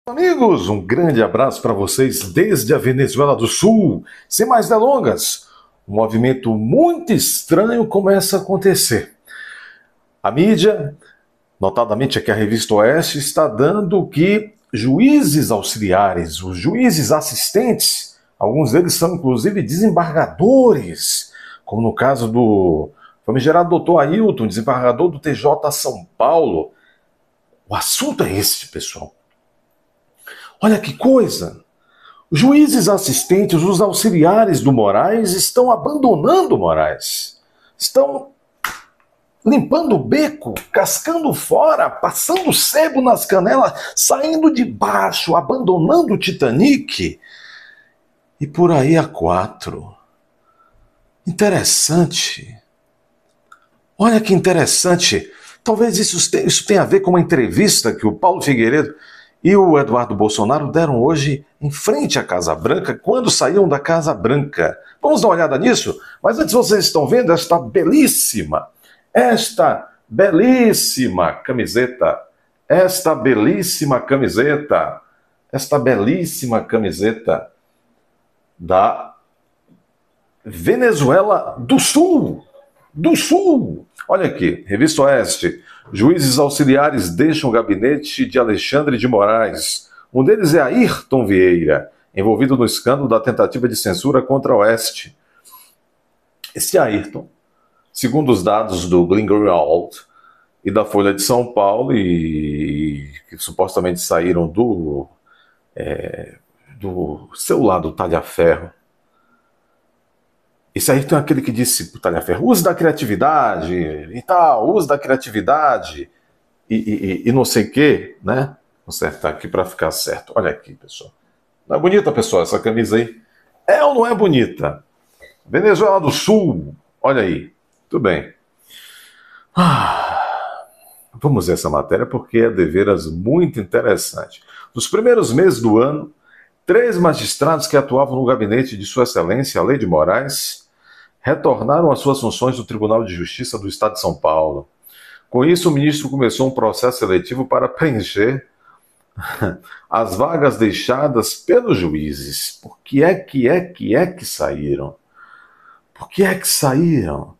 Amigos, um grande abraço para vocês desde a Venezuela do Sul. Sem mais delongas, um movimento muito estranho começa a acontecer. A mídia, notadamente aqui a Revista Oeste, está dando que juízes auxiliares, os juízes assistentes, alguns deles são inclusive desembargadores, como no caso do famigerado doutor Ailton, desembargador do TJ São Paulo. O assunto é esse, pessoal. Olha que coisa! Os juízes assistentes, os auxiliares do Moraes estão abandonando o Moraes. Estão limpando o beco, cascando fora, passando sebo nas canelas, saindo de baixo, abandonando o Titanic. E por aí a quatro. Interessante. Olha que interessante. Talvez isso tenha a ver com uma entrevista que o Paulo Figueiredo e o Eduardo Bolsonaro deram hoje em frente à Casa Branca, quando saíram da Casa Branca. Vamos dar uma olhada nisso? Mas antes, vocês estão vendo esta belíssima camiseta, esta belíssima camiseta da Venezuela do Sul. Olha aqui, Revista Oeste. Juízes auxiliares deixam o gabinete de Alexandre de Moraes. Um deles é Ayrton Vieira, envolvido no escândalo da tentativa de censura contra a Oeste. Esse Ayrton, segundo os dados do Greenwald e da Folha de São Paulo, e que supostamente saíram do celular do Talhaferro, esse Ayrton é aquele que disse pro Talhaferro, use da criatividade e tal, use da criatividade e não sei o quê, né? Vou acertar aqui para ficar certo. Olha aqui, pessoal. Não é bonita, pessoal, essa camisa aí? É ou não é bonita? Venezuela do Sul, olha aí. Tudo bem. Vamos ver essa matéria porque é deveras muito interessante. Nos primeiros meses do ano, 3 magistrados que atuavam no gabinete de Sua Excelência, a Lei de Moraes, retornaram às suas funções no Tribunal de Justiça do Estado de São Paulo. Com isso, o ministro começou um processo seletivo para preencher as vagas deixadas pelos juízes. Por que saíram? Por que é que saíram?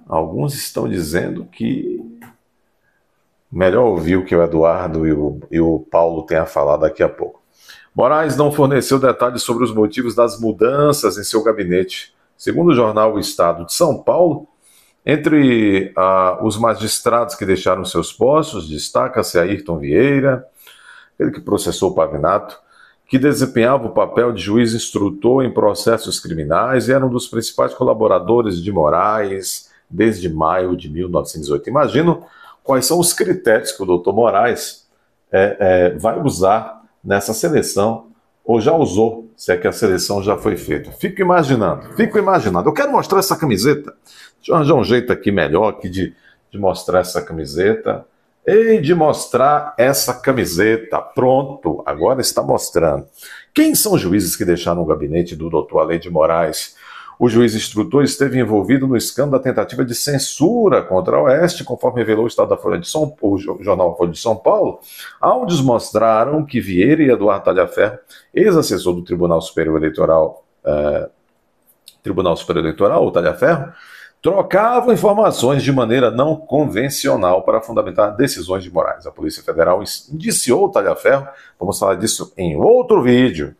Alguns estão dizendo que melhor ouvir o que o Eduardo e o Paulo têm a falar daqui a pouco. Moraes não forneceu detalhes sobre os motivos das mudanças em seu gabinete. Segundo o jornal O Estado de São Paulo, entre os magistrados que deixaram seus postos, destaca-se Ayrton Vieira, ele que processou o Pavinato, que desempenhava o papel de juiz instrutor em processos criminais e era um dos principais colaboradores de Moraes desde maio de 1908. Imagino quais são os critérios que o doutor Moraes vai usar nessa seleção, ou já usou, se é que a seleção já foi feita. Fico imaginando. Eu quero mostrar essa camiseta. Deixa eu arranjar um jeito aqui melhor aqui de mostrar essa camiseta. Pronto, agora está mostrando. Quem são os juízes que deixaram o gabinete do doutor Alê de Moraes? O juiz instrutor esteve envolvido no escândalo da tentativa de censura contra a Oeste, conforme revelou o jornal Folha de São Paulo, onde mostraram que Vieira e Eduardo Talhaferro, ex-assessor do Tribunal Superior Eleitoral, o Talhaferro, trocavam informações de maneira não convencional para fundamentar decisões de Moraes. A Polícia Federal indiciou o Talhaferro, vamos falar disso em outro vídeo,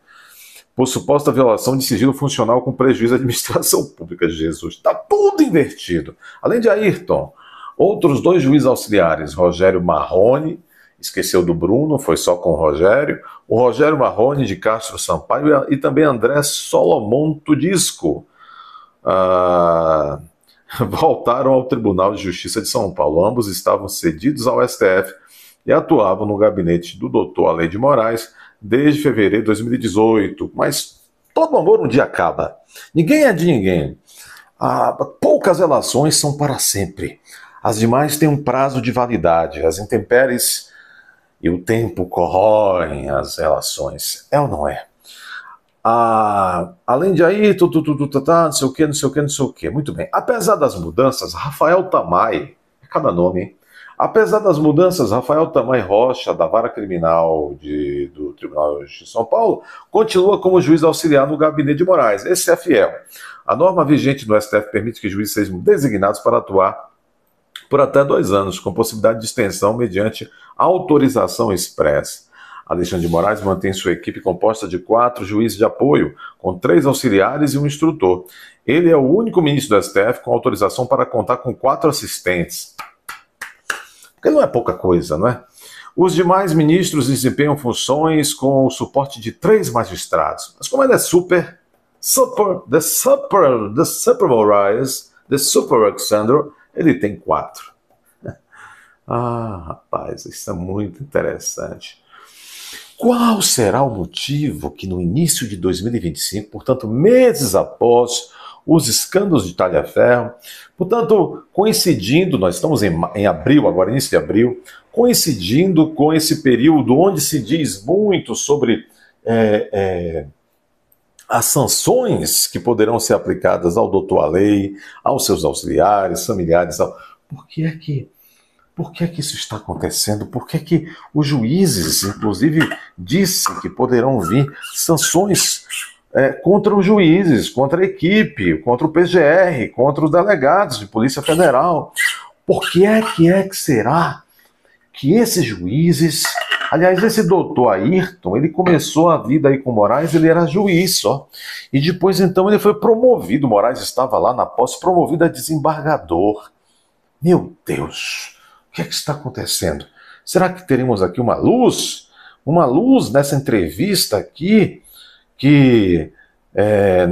por suposta violação de sigilo funcional com prejuízo à administração pública de Jesus. Está tudo invertido. Além de Ayrton, outros 2 juízes auxiliares, Rogério Marrone, esqueceu do Bruno, foi só com o Rogério Marrone de Castro Sampaio e também André Solomon Tudisco, voltaram ao Tribunal de Justiça de São Paulo. Ambos estavam cedidos ao STF e atuavam no gabinete do doutor Alê de Moraes desde fevereiro de 2018. Mas todo amor um dia acaba. Ninguém é de ninguém. Poucas relações são para sempre. As demais têm um prazo de validade. As intempéries e o tempo corroem as relações. É ou não é? Além de aí, não sei o que. Muito bem. Apesar das mudanças, Rafael Tamay, cada nome, hein? Apesar das mudanças, Rafael Tamay Rocha, da Vara Criminal do Tribunal de São Paulo, continua como juiz auxiliar no gabinete de Moraes. Esse é fiel. A norma vigente no STF permite que juízes sejam designados para atuar por até 2 anos, com possibilidade de extensão mediante autorização expressa. Alexandre de Moraes mantém sua equipe composta de 4 juízes de apoio, com 3 auxiliares e um instrutor. Ele é o único ministro do STF com autorização para contar com 4 assistentes. Porque não é pouca coisa, não é? Os demais ministros desempenham funções com o suporte de 3 magistrados. Mas como ele é super Alexandre, ele tem 4. Ah, rapaz, isso é muito interessante. Qual será o motivo que no início de 2025, portanto, meses após os escândalos de Talha-Ferro, portanto, coincidindo, nós estamos em abril, agora início de abril, coincidindo com esse período onde se diz muito sobre as sanções que poderão ser aplicadas ao doutor Alei, aos seus auxiliares, familiares. Por que é que isso está acontecendo? Por que é que os juízes, inclusive, disse que poderão vir sanções contra os juízes, contra a equipe, contra o PGR, contra os delegados de Polícia Federal? Por que que será que esses juízes... Aliás, esse doutor Ayrton, ele começou a vida aí com Moraes, ele era juiz só. E depois, então, ele foi promovido, Moraes estava lá na posse, promovido a desembargador. Meu Deus, o que é que está acontecendo? Será que teremos aqui uma luz? Uma luz nessa entrevista aqui,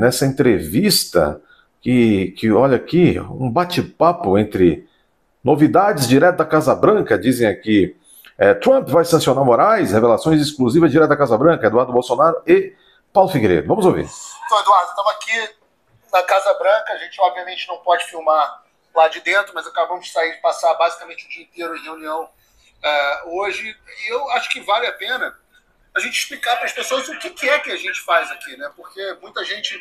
nessa entrevista, que olha aqui, um bate-papo entre novidades direto da Casa Branca, dizem aqui, Trump vai sancionar Moraes, revelações exclusivas direto da Casa Branca, Eduardo Bolsonaro e Paulo Figueiredo. Vamos ouvir. Então, Eduardo, estamos aqui na Casa Branca, a gente obviamente não pode filmar lá de dentro, mas acabamos de sair, de passar basicamente o dia inteiro em reunião hoje, e eu acho que vale a pena a gente explicar para as pessoas o que é que a gente faz aqui, né? Porque muita gente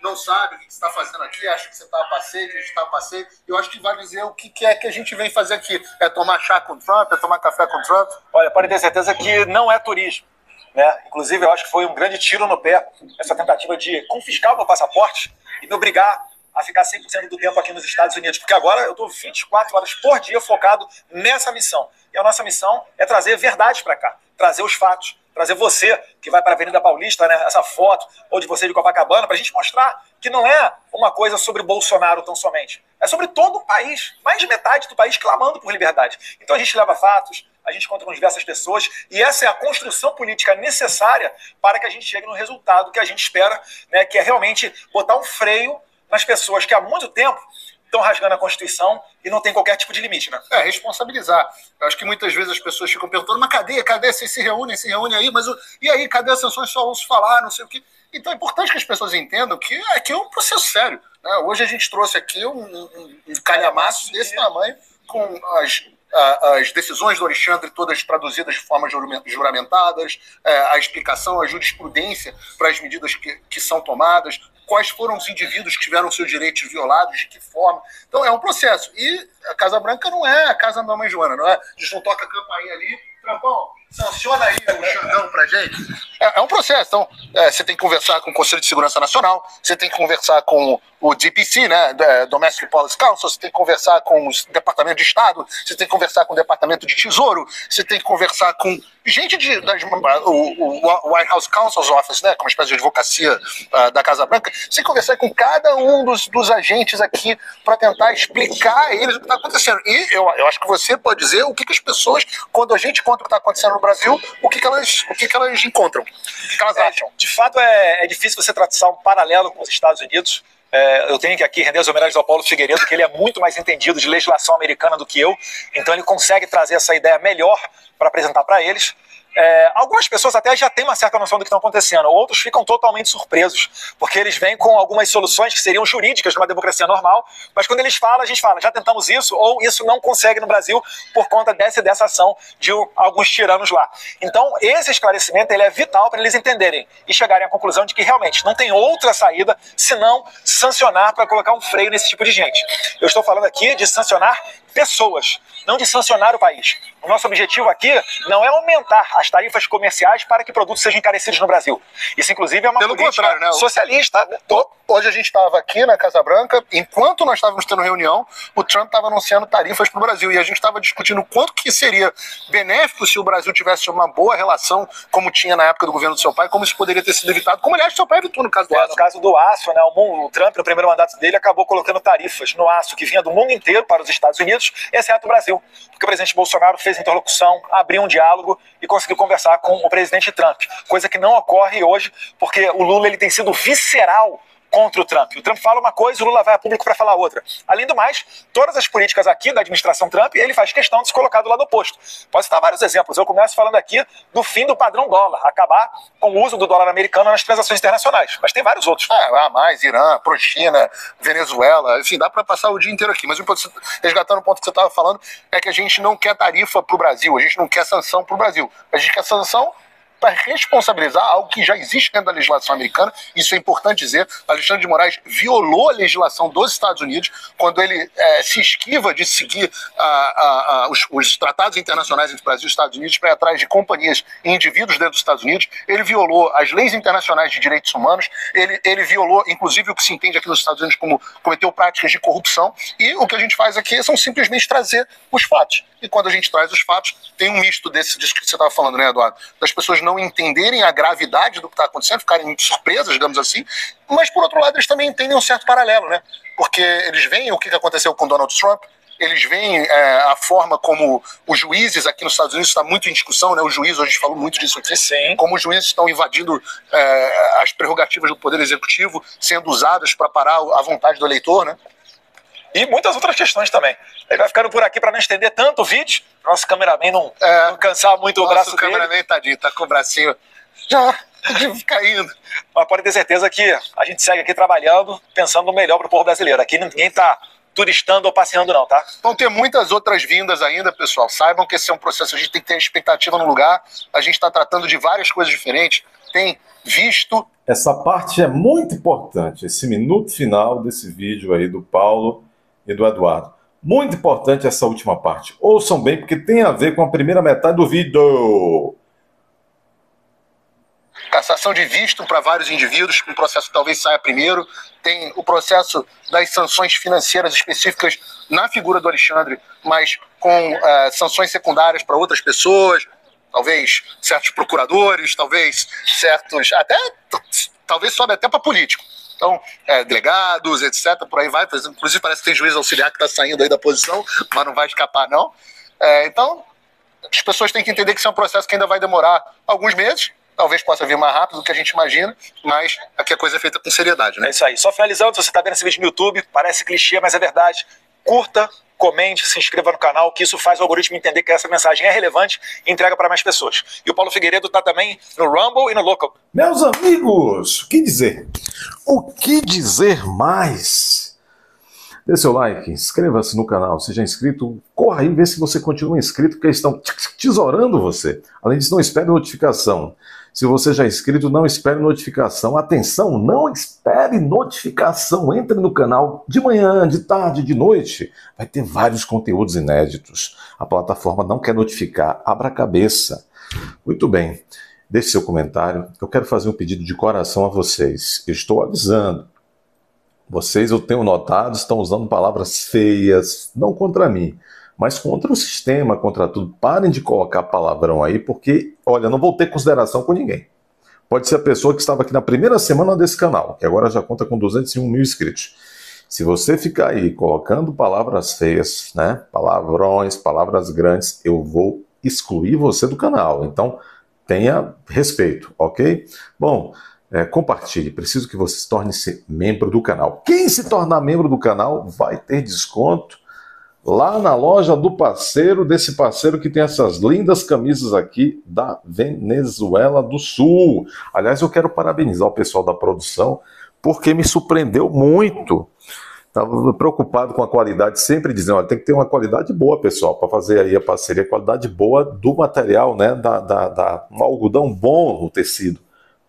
não sabe o que você está fazendo aqui, acha que você está a passeio, que a gente está a passeio. Eu acho que vale dizer o que é que a gente vem fazer aqui. É tomar chá com Trump, é tomar café com Trump? Olha, pode ter certeza que não é turismo, né? Inclusive, eu acho que foi um grande tiro no pé essa tentativa de confiscar o meu passaporte e me obrigar a ficar 100% do tempo aqui nos Estados Unidos, porque agora eu estou 24 horas por dia focado nessa missão. E a nossa missão é trazer verdades para cá, trazer os fatos, trazer você que vai para a Avenida Paulista, né, essa foto, ou de você de Copacabana, para a gente mostrar que não é uma coisa sobre Bolsonaro tão somente. É sobre todo o país, mais de metade do país clamando por liberdade. Então a gente leva fatos, a gente encontra com diversas pessoas, e essa é a construção política necessária para que a gente chegue no resultado que a gente espera, né, que é realmente botar um freio nas pessoas que há muito tempo estão rasgando a Constituição e não tem qualquer tipo de limite, né? Responsabilizar. Eu acho que muitas vezes as pessoas ficam perguntando, mas cadê? Vocês se reúnem aí, mas e aí, cadê as sanções? Só ouço falar, não sei o quê. Então é importante que as pessoas entendam que aqui é um processo sério, né? Hoje a gente trouxe aqui um calhamaço desse tamanho, com as decisões do Alexandre todas traduzidas de forma juramentadas, a explicação, a jurisprudência para as medidas que são tomadas, quais foram os indivíduos que tiveram seus direitos violados, de que forma. Então é um processo. E a Casa Branca não é a casa da mãe Joana, não é? A gente não toca a campainha ali, Trampão, sanciona aí o Xandão pra gente. É um processo. Então, você tem que conversar com o Conselho de Segurança Nacional, você tem que conversar com o DPC, né, Domestic Policy Council, você tem que conversar com o Departamento de Estado, você tem que conversar com o Departamento de Tesouro, você tem que conversar com gente o White House Counsel's Office, né, como uma espécie de advocacia da Casa Branca. Você tem que conversar com cada um dos agentes aqui para tentar explicar a eles o que está acontecendo. E eu acho que você pode dizer o que as pessoas, quando a gente conta o que está acontecendo no Brasil, o que elas encontram, o que elas acham. De fato, é difícil você traçar um paralelo com os Estados Unidos. Eu tenho que aqui render as homenagens ao Paulo Figueiredo, que ele é muito mais entendido de legislação americana do que eu, então ele consegue trazer essa ideia melhor para apresentar para eles. Algumas pessoas até já têm uma certa noção do que está acontecendo, outros ficam totalmente surpresos, porque eles vêm com algumas soluções que seriam jurídicas numa democracia normal, mas quando eles falam, a gente fala, já tentamos isso, ou isso não consegue no Brasil por conta dessa ação de alguns tiranos lá. Então, esse esclarecimento ele é vital para eles entenderem e chegarem à conclusão de que realmente não tem outra saída senão sancionar para colocar um freio nesse tipo de gente. Eu estou falando aqui de sancionar pessoas, não de sancionar o país. O nosso objetivo aqui não é aumentar as tarifas comerciais para que produtos sejam encarecidos no Brasil. Isso, inclusive, é uma política socialista. Hoje a gente estava aqui na Casa Branca, enquanto nós estávamos tendo reunião, o Trump estava anunciando tarifas para o Brasil, e a gente estava discutindo o quanto que seria benéfico se o Brasil tivesse uma boa relação, como tinha na época do governo do seu pai, como isso poderia ter sido evitado, como aliás seu pai evitou no caso do aço. No caso do aço, né, o Trump, no primeiro mandato dele, acabou colocando tarifas no aço que vinha do mundo inteiro para os Estados Unidos, exceto o Brasil, porque o presidente Bolsonaro fez interlocução, abriu um diálogo e conseguiu conversar com o presidente Trump, coisa que não ocorre hoje, porque o Lula ele tem sido visceral contra o Trump. O Trump fala uma coisa, o Lula vai a público para falar outra. Além do mais, todas as políticas aqui da administração Trump, ele faz questão de se colocar do lado oposto. Posso citar vários exemplos. Eu começo falando aqui do fim do padrão dólar, acabar com o uso do dólar americano nas transações internacionais. Mas tem vários outros. Mais, Irã, Pro-China, Venezuela, enfim, dá para passar o dia inteiro aqui. Mas resgatando o ponto que você estava falando, é que a gente não quer tarifa para o Brasil, a gente não quer sanção para o Brasil. A gente quer sanção para responsabilizar algo que já existe dentro da legislação americana. Isso é importante dizer. Alexandre de Moraes violou a legislação dos Estados Unidos quando ele se esquiva de seguir os tratados internacionais entre o Brasil e os Estados Unidos para ir atrás de companhias e indivíduos dentro dos Estados Unidos. Ele violou as leis internacionais de direitos humanos, ele violou, inclusive, o que se entende aqui nos Estados Unidos como cometeu práticas de corrupção, e o que a gente faz aqui são simplesmente trazer os fatos. E quando a gente traz os fatos, tem um misto disso que você estava falando, né, Eduardo? Das pessoas não entenderem a gravidade do que está acontecendo, ficarem surpresas, digamos assim, mas, por outro lado, eles também entendem um certo paralelo, né? Porque eles veem o que aconteceu com Donald Trump, eles veem a forma como os juízes aqui nos Estados Unidos, está muito em discussão, né? Os juízes, a gente falou muito disso aqui, sim, como os juízes estão invadindo as prerrogativas do Poder Executivo, sendo usadas para parar a vontade do eleitor, né? E muitas outras questões também. Ele vai ficando por aqui para não estender tanto o vídeo. Nosso cameraman não cansar muito o braço dele. Nosso cameraman, tadinho, tá com o bracinho já caindo. Mas pode ter certeza que a gente segue aqui trabalhando, pensando no melhor para o povo brasileiro. Aqui ninguém está turistando ou passeando não, tá? Vão ter muitas outras vindas ainda, pessoal. Saibam que esse é um processo, a gente tem que ter expectativa no lugar. A gente está tratando de várias coisas diferentes. Tem visto... Essa parte é muito importante, esse minuto final desse vídeo aí do Paulo e do Eduardo. Muito importante essa última parte. Ouçam bem, porque tem a ver com a primeira metade do vídeo. Cassação de visto para vários indivíduos, um processo que talvez saia primeiro. Tem o processo das sanções financeiras específicas na figura do Alexandre, mas com sanções secundárias para outras pessoas, talvez certos procuradores, talvez certos... talvez sobe até para político. Então, delegados, etc., por aí vai. Inclusive, parece que tem juiz auxiliar que está saindo aí da posição, mas não vai escapar, não. Então, as pessoas têm que entender que isso é um processo que ainda vai demorar alguns meses. Talvez possa vir mais rápido do que a gente imagina, mas aqui a coisa é feita com seriedade, né? É isso aí. Só finalizando, se você está vendo esse vídeo no YouTube, parece clichê, mas é verdade. Curta, comente, se inscreva no canal, que isso faz o algoritmo entender que essa mensagem é relevante e entrega para mais pessoas. E o Paulo Figueiredo está também no Rumble e no Local. Meus amigos, o que dizer? O que dizer mais? Dê seu like, inscreva-se no canal, seja inscrito, corra aí e vê se você continua inscrito, porque eles estão tesourando você. Além disso, não espere notificação. Se você já é inscrito, não espere notificação. Atenção, não espere notificação. Entre no canal de manhã, de tarde, de noite. Vai ter vários conteúdos inéditos. A plataforma não quer notificar. Abra a cabeça. Muito bem. Deixe seu comentário. Eu quero fazer um pedido de coração a vocês. Eu estou avisando. Vocês, eu tenho notado, estão usando palavras feias, não contra mim, mas contra o sistema, contra tudo. Parem de colocar palavrão aí, porque, olha, não vou ter consideração com ninguém. Pode ser a pessoa que estava aqui na primeira semana desse canal, que agora já conta com 201 mil inscritos. Se você ficar aí colocando palavras feias, né, palavrões, palavras grandes, eu vou excluir você do canal. Então, tenha respeito, ok? Bom, compartilhe. Preciso que você se torne-se membro do canal. Quem se tornar membro do canal vai ter desconto lá na loja do parceiro, desse parceiro que tem essas lindas camisas aqui da Venezuela do Sul. Aliás, eu quero parabenizar o pessoal da produção, porque me surpreendeu muito. Estava preocupado com a qualidade, sempre dizendo, olha, tem que ter uma qualidade boa, pessoal, para fazer aí a parceria, qualidade boa do material, né, um algodão bom no tecido.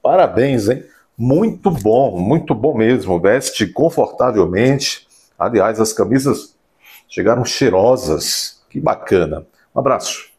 Parabéns, hein? Muito bom mesmo, veste confortavelmente. Aliás, as camisas Chegaram cheirosas. Que bacana. Um abraço.